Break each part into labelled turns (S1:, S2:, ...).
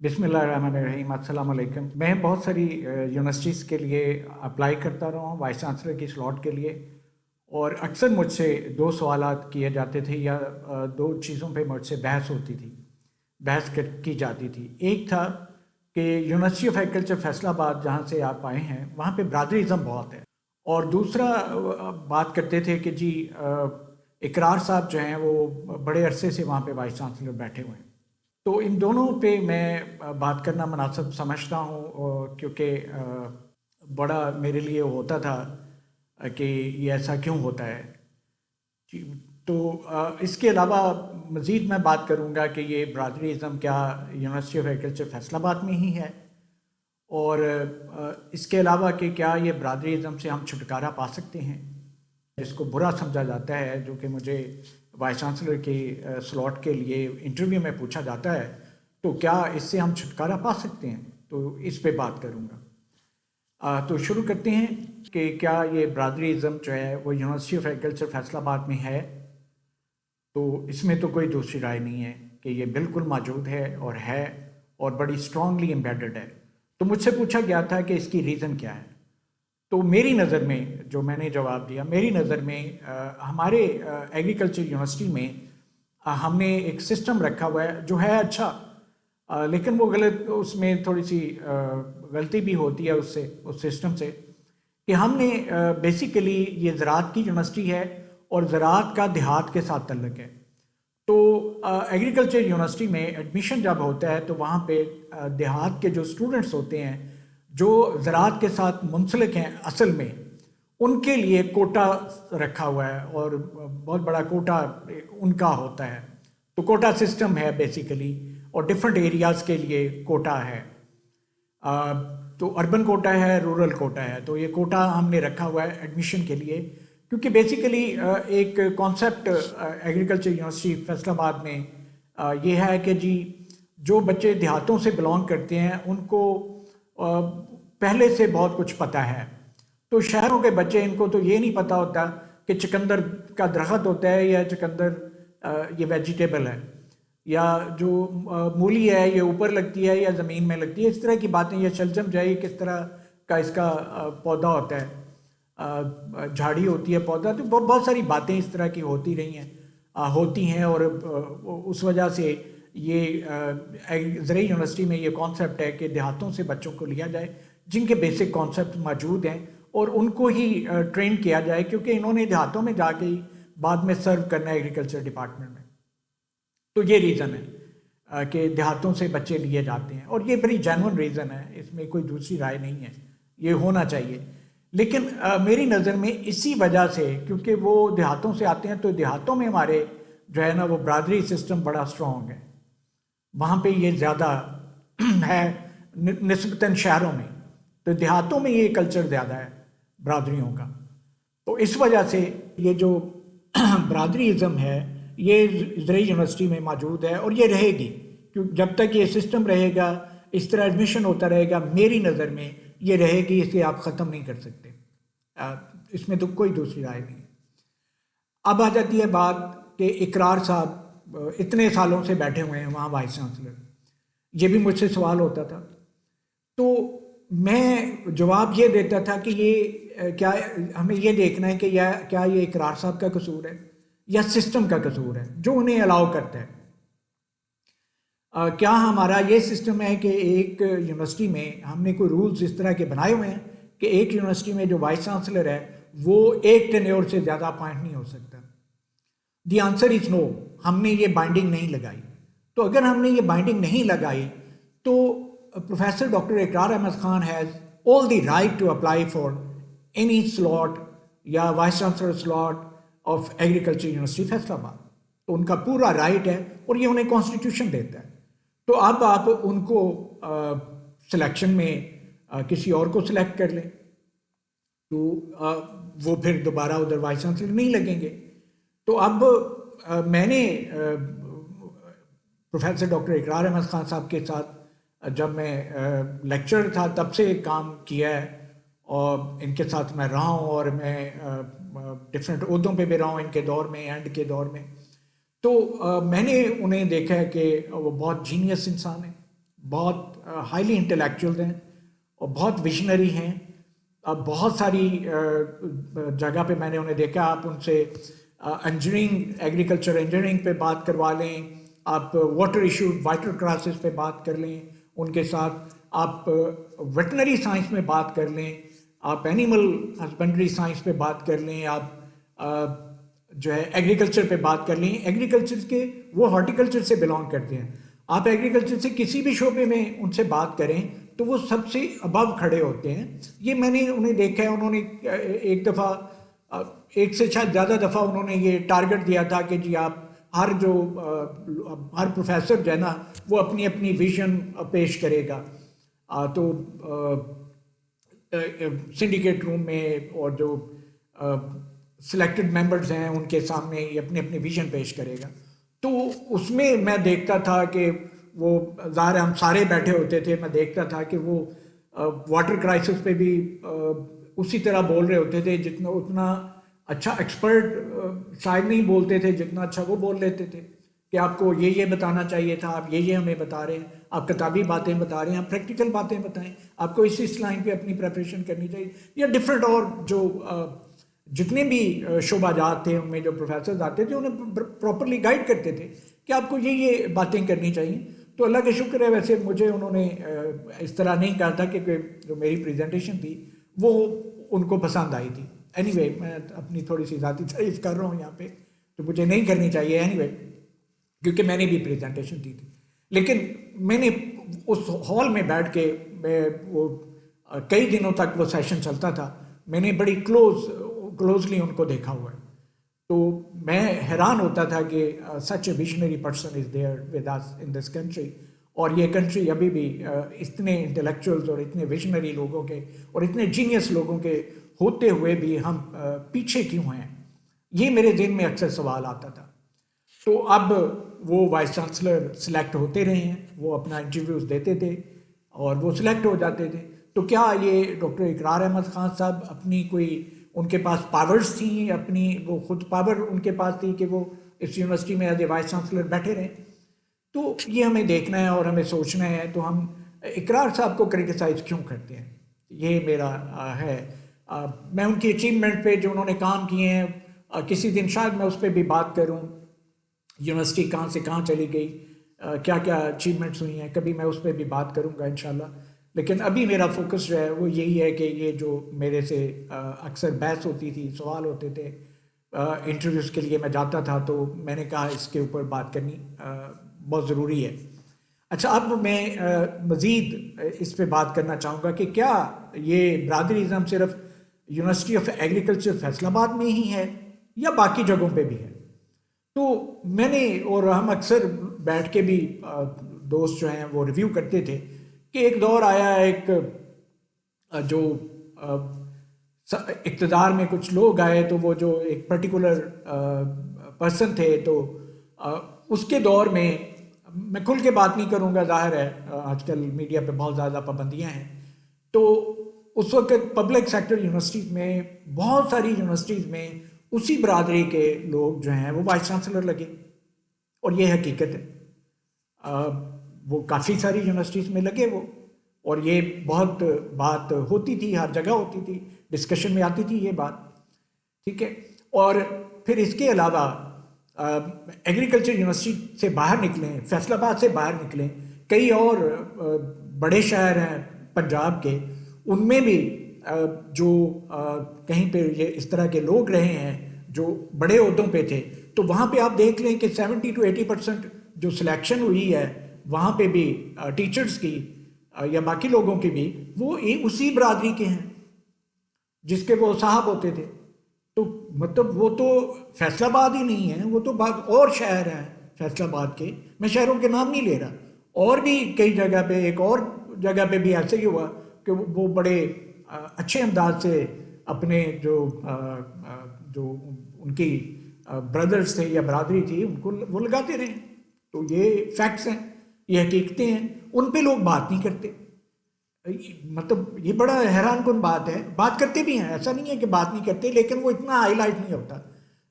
S1: बिस्मिल्लाहिर्रहमानिर्रहीम, अस्सलाम वालेकुम। मैं बहुत सारी यूनिवर्सिटीज़ के लिए अप्लाई करता रहा हूँ वाइस चांसलर की स्लॉट के लिए। और अक्सर मुझसे दो सवालात किए जाते थे या दो चीज़ों पे मुझसे बहस होती थी, की जाती थी। एक था कि यूनिवर्सिटी ऑफ एग्रीकल्चर फैसलाबाद जहाँ से आप आए हैं वहाँ पे ब्रादरीज़म बहुत है। और दूसरा बात करते थे कि जी इकरार साहब जो हैं वो बड़े अरसे से वहाँ पे वाइस चांसलर बैठे हुए हैं। तो इन दोनों पे मैं बात करना मुनासिब समझता हूँ, क्योंकि बड़ा मेरे लिए होता था कि ये ऐसा क्यों होता है। जी। तो इसके अलावा मज़ीद मैं बात करूँगा कि ये ब्रादरीज़म क्या यूनिवर्सिटी ऑफ एग्रीकल्चर फैसलाबाद में ही है, और इसके अलावा कि क्या ये ब्रादरीज़म से हम छुटकारा पा सकते हैं, जिसको बुरा समझा जाता है, जो कि मुझे वाइस चांसलर के स्लॉट के लिए इंटरव्यू में पूछा जाता है, तो क्या इससे हम छुटकारा पा सकते हैं। तो इस पे बात करूँगा। तो शुरू करते हैं कि क्या ये ब्रादरीज़म जो है वो यूनिवर्सिटी ऑफ एग्रीकल्चर फैसलाबाद में है। तो इसमें तो कोई दूसरी राय नहीं है कि ये बिल्कुल मौजूद है और बड़ी स्ट्रांगली एम्बेडेड है। तो मुझसे पूछा गया था कि इसकी रीज़न क्या है। तो मेरी नज़र में, जो मैंने जवाब दिया, मेरी नज़र में हमारे एग्रीकल्चर यूनिवर्सिटी में हमने एक सिस्टम रखा हुआ है जो है अच्छा, लेकिन वो गलत, उसमें थोड़ी सी गलती भी होती है उससे, उस सिस्टम से, कि हमने बेसिकली ये ज़राअत की यूनिवर्सिटी है और ज़राअत का देहात के साथ तल्लुक़ है। तो एग्रीकल्चर यूनिवर्सिटी में एडमिशन जब होता है तो वहाँ पे देहात के जो स्टूडेंट्स होते हैं जो ज़राअत के साथ मुंसलिक हैं असल में, उनके लिए कोटा रखा हुआ है और बहुत बड़ा कोटा उनका होता है। तो कोटा सिस्टम है बेसिकली, और डिफरेंट एरियाज़ के लिए कोटा है। तो अर्बन कोटा है, रूरल कोटा है। तो ये कोटा हमने रखा हुआ है एडमिशन के लिए, क्योंकि बेसिकली एक कॉन्सेप्ट एग्रीकल्चर यूनिवर्सिटी फैसलाबाद में ये है कि जी जो बच्चे देहातों से बिलोंग करते हैं उनको पहले से बहुत कुछ पता है। तो शहरों के बच्चे, इनको तो ये नहीं पता होता कि चुकंदर का दरख्त होता है या चुकंदर ये वेजिटेबल है, या जो मूली है ये ऊपर लगती है या ज़मीन में लगती है, इस तरह की बातें, या शलजम जो है किस तरह का इसका पौधा होता है, झाड़ी होती है, पौधा। तो बहुत सारी बातें इस तरह की होती रही हैं, होती हैं। और उस वजह से ये ज़रूरी यूनिवर्सिटी में ये कॉन्सेप्ट है कि देहातों से बच्चों को लिया जाए जिनके बेसिक कॉन्सेप्ट मौजूद हैं और उनको ही ट्रेन किया जाए, क्योंकि इन्होंने देहातों में जाके ही बाद में सर्व करना है एग्रीकल्चर डिपार्टमेंट में। तो ये रीज़न है कि देहातों से बच्चे लिए जाते हैं, और ये बड़ी जेन्युइन रीज़न है, इसमें कोई दूसरी राय नहीं है, ये होना चाहिए। लेकिन मेरी नज़र में इसी वजह से, क्योंकि वो देहातों से आते हैं, तो देहातों में हमारे जो है ना वो बरादरी सिस्टम बड़ा स्ट्रॉन्ग है, वहाँ पे ये ज़्यादा है निस्बतन शहरों में। तो देहातों में ये कल्चर ज़्यादा है बरादरियों का। तो इस वजह से ये जो बरादरीज़म है ये ज़रूरी यूनिवर्सिटी में मौजूद है और ये रहेगी, क्योंकि जब तक ये सिस्टम रहेगा, इस तरह एडमिशन होता रहेगा, मेरी नज़र में ये रहेगी, इसे आप ख़त्म नहीं कर सकते। इसमें तो कोई दूसरी राय नहीं। अब आ जाती है बात कि इकरार साहब इतने सालों से बैठे हुए हैं वहाँ वाइस चांसलर, ये भी मुझसे सवाल होता था। तो मैं जवाब ये देता था कि ये क्या हमें ये देखना है कि क्या ये इकरार साहब का कसूर है या सिस्टम का कसूर है जो उन्हें अलाउ करता है। क्या हमारा ये सिस्टम है कि एक यूनिवर्सिटी में हमने कोई रूल्स इस तरह के बनाए हुए हैं कि एक यूनिवर्सिटी में जो वाइस चांसलर है वो एक टेन्योर से ज़्यादा अपॉइंट नहीं हो सकता। द आंसर इज़ नो, हमने ये बाइंडिंग नहीं लगाई। तो अगर हमने ये बाइंडिंग नहीं लगाई तो professor doctor Ikrar Ahmed Khan has all the right to apply for any slot या vice chancellor slot of agriculture university Faisalabad. तो उनका पूरा राइट है और ये उन्हें कॉन्स्टिट्यूशन देता है। तो अब आप उनको सिलेक्शन में किसी और को सिलेक्ट कर लें तो वो फिर दोबारा उधर वाइस चांसलर नहीं लगेंगे। तो अब मैंने प्रोफेसर डॉक्टर इकरार अहमद खान साहब के साथ जब मैं लेक्चरर था तब से काम किया है और इनके साथ मैं रहा हूँ, और मैं डिफरेंट ओहदों पे भी रहा हूँ इनके दौर में, एंड के दौर में। तो मैंने उन्हें देखा है कि वो बहुत जीनियस इंसान है, बहुत हाईली इंटेलेक्चुअल हैं और बहुत विजनरी हैं। अब बहुत सारी जगह पे मैंने उन्हें देखा, आप उनसे इंजीनियरिंग, एग्रीकल्चर इंजीनियरिंग पे बात करवा लें, आप वाटर इशू, वाटर क्राइसिस पे बात कर लें उनके साथ, आप वेटनरी साइंस में बात कर लें, आप एनिमल हस्बेंड्री साइंस पे बात कर लें, आप जो है एग्रीकल्चर पे बात कर लें। एग्रीकल्चर के वो हॉर्टिकल्चर से बिलोंग करते हैं। आप एग्रीकल्चर से किसी भी शोबे में उनसे बात करें तो वो सबसे अबव खड़े होते हैं। ये मैंने उन्हें देखा है। उन्होंने एक दफ़ा, एक से शायद ज़्यादा दफ़ा उन्होंने ये टारगेट दिया था कि जी आप हर प्रोफेसर जो है ना वो अपनी अपनी विजन पेश करेगा। तो सिंडिकेट रूम में और जो सिलेक्टेड मेंबर्स हैं उनके सामने ये अपनी अपनी विजन पेश करेगा। तो उसमें मैं देखता था कि वो, ज़ाहिर हम सारे बैठे होते थे, मैं देखता था कि वो वाटर क्राइसिस पे भी उसी तरह बोल रहे होते थे जितना, उतना अच्छा एक्सपर्ट शायद नहीं बोलते थे जितना अच्छा वो बोल लेते थे कि आपको ये बताना चाहिए था, आप ये हमें बता रहे हैं, आप किताबी बातें बता रहे हैं, आप प्रैक्टिकल बातें बताएं, आपको इस लाइन पे अपनी प्रिपरेशन करनी चाहिए। या डिफरेंट और जो जितने भी शोबाजात थे उनमें जो प्रोफेसर आते थे उन्हें प्रॉपरली गाइड करते थे कि आपको ये बातें करनी चाहिए। तो अल्लाह का शुक्र है, वैसे मुझे उन्होंने इस तरह नहीं कहा था कि जो मेरी प्रेजेंटेशन थी वो उनको पसंद आई थी। एनीवे, मैं अपनी थोड़ी सी ज़ाती तारीफ कर रहा हूँ यहाँ पे, तो मुझे नहीं करनी चाहिए एनीवे, क्योंकि मैंने भी प्रेजेंटेशन दी थी। लेकिन मैंने उस हॉल में बैठ के, मैं वो कई दिनों तक वो सेशन चलता था, मैंने बड़ी क्लोजली उनको देखा हुआ है। तो मैं हैरान होता था कि such a visionary person is there with us in this country. और ये कंट्री अभी भी इतने इंटेलेक्चुअल्स और इतने विजनरी लोगों के और इतने जीनियस लोगों के होते हुए भी हम पीछे क्यों हैं, ये मेरे दिल में अक्सर सवाल आता था। तो अब वो वाइस चांसलर सिलेक्ट होते रहे हैं, वो अपना इंटरव्यूज़ देते थे और वो सिलेक्ट हो जाते थे। तो क्या ये डॉक्टर इकरार अहमद खान साहब अपनी कोई, उनके पास पावर्स थी अपनी, वो खुद पावर उनके पास थी कि वो इस यूनिवर्सिटी में एज ए वाइस चांसलर बैठे रहें? तो ये हमें देखना है और हमें सोचना है। तो हम इकरार साहब को क्रिटिसाइज क्यों करते हैं, ये मेरा है। मैं उनकी अचीवमेंट पे जो उन्होंने काम किए हैं, किसी दिन शायद मैं उस पर भी बात करूं, यूनिवर्सिटी कहाँ से कहाँ चली गई, क्या क्या अचीवमेंट्स हुई हैं, कभी मैं उस पर भी बात करूंगा इंशाल्लाह। लेकिन अभी मेरा फोकस जो है वो यही है कि ये जो मेरे से अक्सर बहस होती थी, सवाल होते थे, इंटरव्यूज़ के लिए मैं जाता था, तो मैंने कहा इसके ऊपर बात करनी बहुत ज़रूरी है। अच्छा, अब मैं मज़ीद इस पे बात करना चाहूँगा कि क्या ये ब्रादरीज़म सिर्फ यूनिवर्सिटी ऑफ एग्रीकल्चर फैसलाबाद में ही है या बाकी जगहों पे भी है? तो मैंने और हम अक्सर बैठ के भी दोस्त जो हैं वो रिव्यू करते थे कि एक दौर आया, एक जो इक़्तिदार में कुछ लोग आए, तो वो जो एक पर्टिकुलर पर्सन थे, तो उसके दौर में, मैं खुल के बात नहीं करूँगा, जाहिर है आजकल मीडिया पे बहुत ज़्यादा पाबंदियाँ हैं, तो उस वक्त पब्लिक सेक्टर यूनिवर्सिटीज़ में, बहुत सारी यूनिवर्सिटीज़ में उसी बरादरी के लोग जो हैं वो वाइस चांसलर लगे। और ये हकीकत है, वो काफ़ी सारी यूनिवर्सिटीज़ में लगे वो, और ये बहुत बात होती थी, हर जगह होती थी, डिस्कशन में आती थी ये बात, ठीक है। और फिर इसके अलावा एग्रीकल्चर यूनिवर्सिटी से बाहर निकलें, फैसलाबाद से बाहर निकलें, कई और बड़े शहर हैं पंजाब के, उनमें भी जो कहीं पे ये इस तरह के लोग रहे हैं जो बड़े ओहदों पे थे, तो वहाँ पे आप देख लें कि 70 to 80% जो सिलेक्शन हुई है वहाँ पे भी टीचर्स की या बाकी लोगों की भी, वो उसी बरादरी के हैं जिसके वो साहब होते थे। तो मतलब वो तो फैसलाबाद ही नहीं है, वो तो और शहर हैं फैसलाबाद के, मैं शहरों के नाम नहीं ले रहा, और भी कई जगह पे, एक और जगह पे भी ऐसे ही हुआ कि वो बड़े अच्छे अंदाज से अपने जो उनकी ब्रदर्स थे या बरादरी थी उनको वो लगाते रहे। तो ये फैक्ट्स हैं, ये हकीकतें हैं, उन पे लोग बात नहीं करते। मतलब ये बड़ा हैरान कुन बात है। बात करते भी हैं, ऐसा नहीं है कि बात नहीं करते, लेकिन वो इतना हाईलाइट नहीं होता।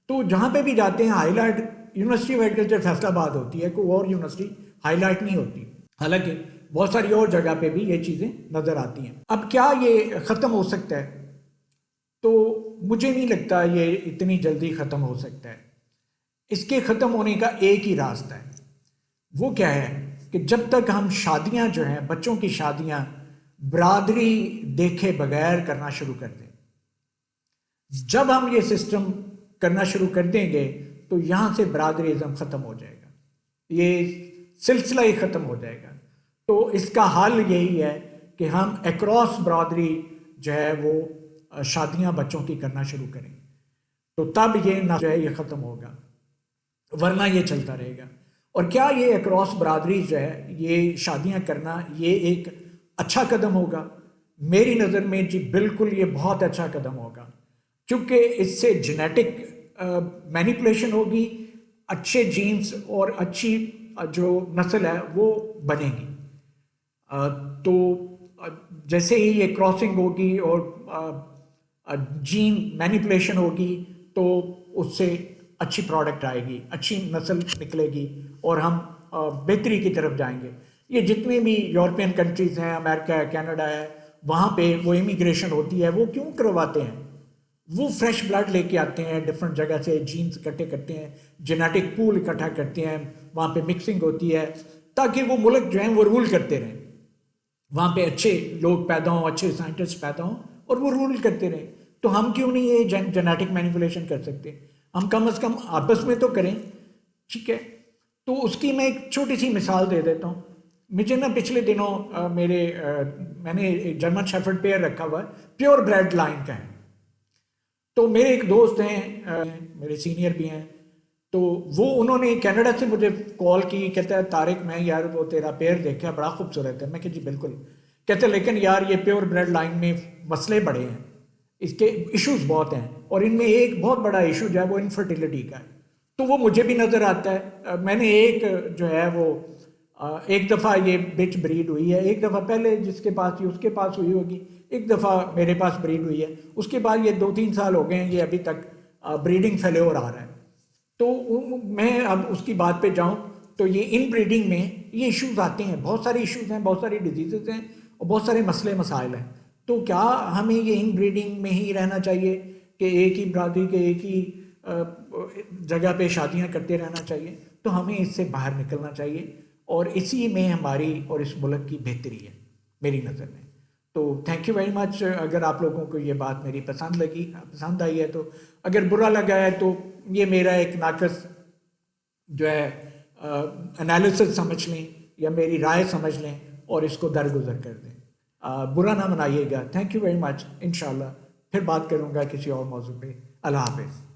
S1: तो जहाँ पे भी जाते हैं highlight university of agriculture Faisalabad होती है, कोई और यूनिवर्सिटी हाईलाइट नहीं होती। हालांकि बहुत सारी और जगह पे भी ये चीज़ें नज़र आती हैं। अब क्या ये ख़त्म हो सकता है? तो मुझे नहीं लगता ये इतनी जल्दी ख़त्म हो सकता है। इसके ख़त्म होने का एक ही रास्ता है, वो क्या है कि जब तक हम शादियां जो हैं, बच्चों की शादियां बरादरी देखे बगैर करना शुरू कर दें, जब हम ये सिस्टम करना शुरू कर देंगे तो यहाँ से बरादरीज़म ख़त्म हो जाएगा, ये सिलसिला ही ख़त्म हो जाएगा। तो इसका हल यही है कि हम अक्रॉस बरादरी जो है वो शादियां बच्चों की करना शुरू करें, तो तब ये ना जो है ये ख़त्म होगा, वरना ये चलता रहेगा। और क्या ये अक्रॉस बरादरी जो है ये शादियां करना ये एक अच्छा कदम होगा? मेरी नज़र में जी बिल्कुल ये बहुत अच्छा कदम होगा, क्योंकि इससे जेनेटिक मैनिपुलेशन होगी, अच्छे जीन्स और अच्छी जो नस्ल है वो बनेगी। तो जैसे ही ये क्रॉसिंग होगी और जीन मैनिपुलेशन होगी तो उससे अच्छी प्रोडक्ट आएगी, अच्छी नस्ल निकलेगी और हम बेहतरी की तरफ जाएंगे। ये जितने भी यूरोपियन कंट्रीज़ हैं, अमेरिका है, कनाडा है, वहाँ पे वो इमिग्रेशन होती है, वो क्यों करवाते हैं? वो फ्रेश ब्लड लेके आते हैं, डिफरेंट जगह से जीन्स इकट्ठे करते हैं, जेनेटिक पूल इकट्ठा करते हैं, वहाँ पे मिक्सिंग होती है ताकि वो मुल्क जो हैं वो रूल करते रहें, वहाँ पे अच्छे लोग पैदा हों, अच्छे साइंटिस्ट पैदा हों और वो रूल करते रहें। तो हम क्यों नहीं ये जेनेटिक मैनिपुलेशन कर सकते? हम कम से कम आपस में तो करें, ठीक है? तो उसकी मैं एक छोटी सी मिसाल दे देता हूँ। मुझे ना पिछले दिनों मैंने एक जर्मन शेफर्ड पेयर रखा हुआ है, प्योर ब्रेड लाइन का है। तो मेरे एक दोस्त हैं, मेरे सीनियर भी हैं, तो वो उन्होंने कनाडा से मुझे कॉल की, कहता है तारिक मैं यार वो तेरा पेयर देखा बड़ा खूबसूरत है। मैं कहा जी बिल्कुल। कहते लेकिन यार ये प्योर ब्रेड लाइन में मसले बड़े हैं, इसके इश्यूज बहुत हैं और इनमें एक बहुत बड़ा इशू जो है वो इनफर्टिलिटी का है। तो वो मुझे भी नज़र आता है। मैंने एक जो है वो एक दफ़ा ये बिच ब्रीड हुई है, एक दफ़ा पहले जिसके पास थी उसके पास हुई होगी, एक दफ़ा मेरे पास ब्रीड हुई है, उसके बाद ये 2-3 साल हो गए हैं ये अभी तक ब्रीडिंग फेल्योर आ रहा है। तो मैं अब उसकी बात पे जाऊं तो ये इन ब्रीडिंग में ये इश्यूज आते हैं, बहुत सारे इश्यूज हैं, बहुत सारी डिजीज़ हैं और बहुत सारे मसले मसाइल हैं। तो क्या हमें ये इन ब्रीडिंग में ही रहना चाहिए कि एक ही बरादरी के एक ही जगह पे शादियां करते रहना चाहिए? तो हमें इससे बाहर निकलना चाहिए और इसी में हमारी और इस मुल्क की बेहतरी है मेरी नज़र में। तो थैंक यू वेरी मच। अगर आप लोगों को ये बात मेरी पसंद आई है, तो अगर बुरा लगा है तो ये मेरा एक नाकस जो है एनालिसिस समझ लें या मेरी राय समझ लें और इसको दरगुजर कर दें। बुरा ना मनाइएगा। Thank you very much. इंशाल्लाह फिर बात करूँगा किसी और मौजू पे। अल्लाह हाफिज़।